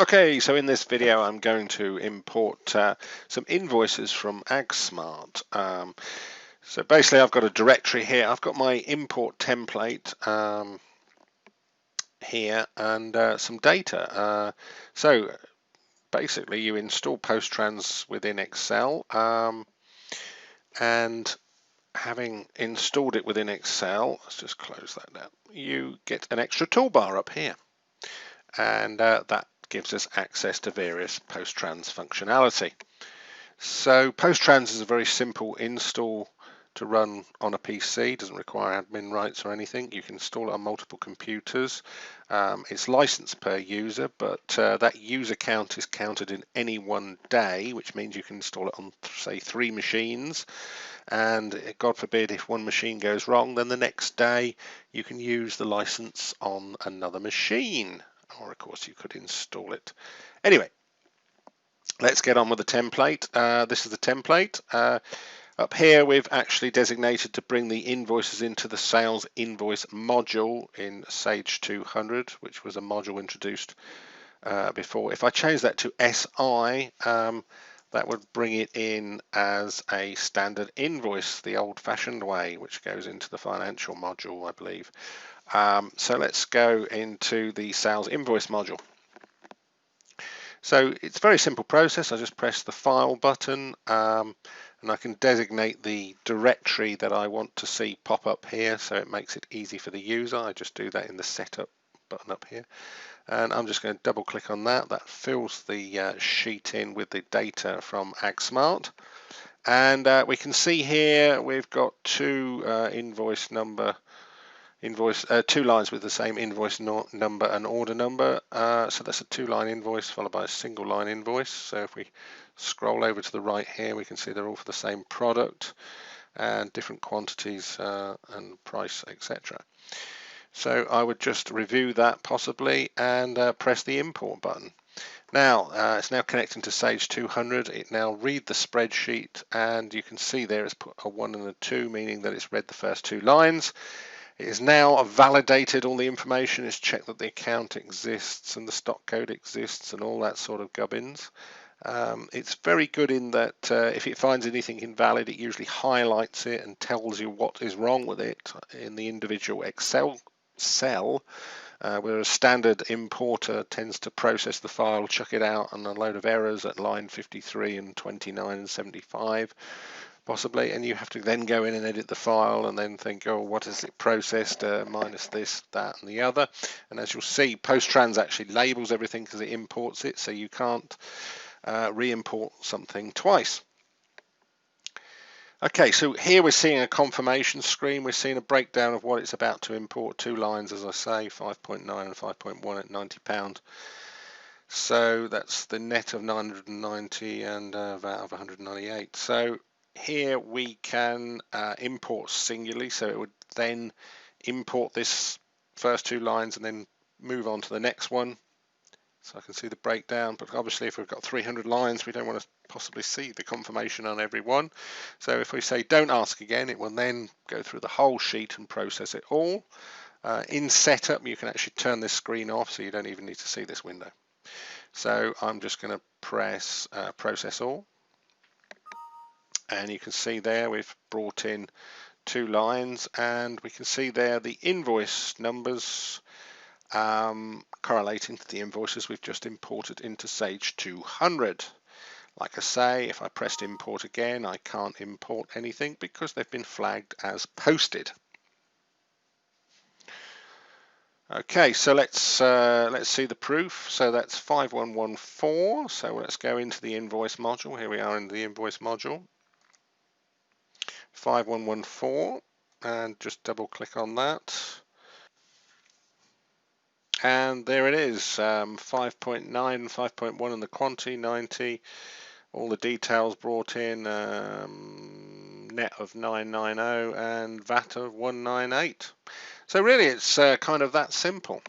Okay, so in this video I'm going to import some invoices from AGG Smart. So basically I've got a directory here. I've got my import template here and some data. So basically you install PostTrans within Excel, and having installed it within Excel, let's just close that down, you get an extra toolbar up here, and that gives us access to various PostTrans functionality. So PostTrans is a very simple install to run on a PC. Doesn't require admin rights or anything. You can install it on multiple computers. It's licensed per user, but that user count is counted in any one day, which means you can install it on, say, 3 machines. And God forbid, if one machine goes wrong, then the next day you can use the license on another machine. Or of course you could install it. Anyway, let's get on with the template. This is the template. Up here we've actually designated to bring the invoices into the sales invoice module in Sage 200, which was a module introduced before. If I change that to SI, that would bring it in as a standard invoice, the old-fashioned way, which goes into the financial module, I believe. So let's go into the sales invoice module. So it's a very simple process. I just press the file button, and I can designate the directory that I want to see pop up here, so it makes it easy for the user. I just do that in the setup button up here, and I'm just going to double click on that. That fills the sheet in with the data from AGG Smart, and we can see here we've got two two lines with the same invoice number and order number. So that's a 2-line invoice followed by a single line invoice. So if we scroll over to the right here, we can see they're all for the same product and different quantities and price, etc. So I would just review that possibly and press the import button. Now it's now connecting to Sage 200. It now read the spreadsheet, and you can see there it's put a 1 and a 2, meaning that it's read the first 2 lines. It is now validated all the information. It's checked that the account exists and the stock code exists and all that sort of gubbins. It's very good in that if it finds anything invalid, it usually highlights it and tells you what is wrong with it in the individual Excel cell, where a standard importer tends to process the file, chuck it out, and a load of errors at line 53 and 29 and 75. Possibly, and you have to then go in and edit the file and then think, oh, what is it processed, minus this, that, and the other. And as you'll see, PostTrans actually labels everything because it imports it, so you can't re-import something twice. Okay, so here we're seeing a confirmation screen. We're seeing a breakdown of what it's about to import. 2 lines, as I say, 5.9 and 5.1 at £90. So that's the net of 990 and VAT of 198. So here we can import singularly, so it would then import this first 2 lines and then move on to the next one. So I can see the breakdown, but obviously if we've got 300 lines, we don't want to possibly see the confirmation on every one. So if we say don't ask again, it will then go through the whole sheet and process it all. In setup, you can actually turn this screen off, so you don't even need to see this window. So I'm just going to press process all. And you can see there we've brought in 2 lines, and we can see there the invoice numbers correlating to the invoices we've just imported into Sage 200. Like I say, if I pressed import again, I can't import anything because they've been flagged as posted. Okay, so let's see the proof. So that's 5114. So let's go into the invoice module. Here we are in the invoice module. 5114, and just double click on that. And there it is, 5.9, 5.1 in the quantity, 90, all the details brought in, net of 990 and VAT of 198. So really it's kind of that simple.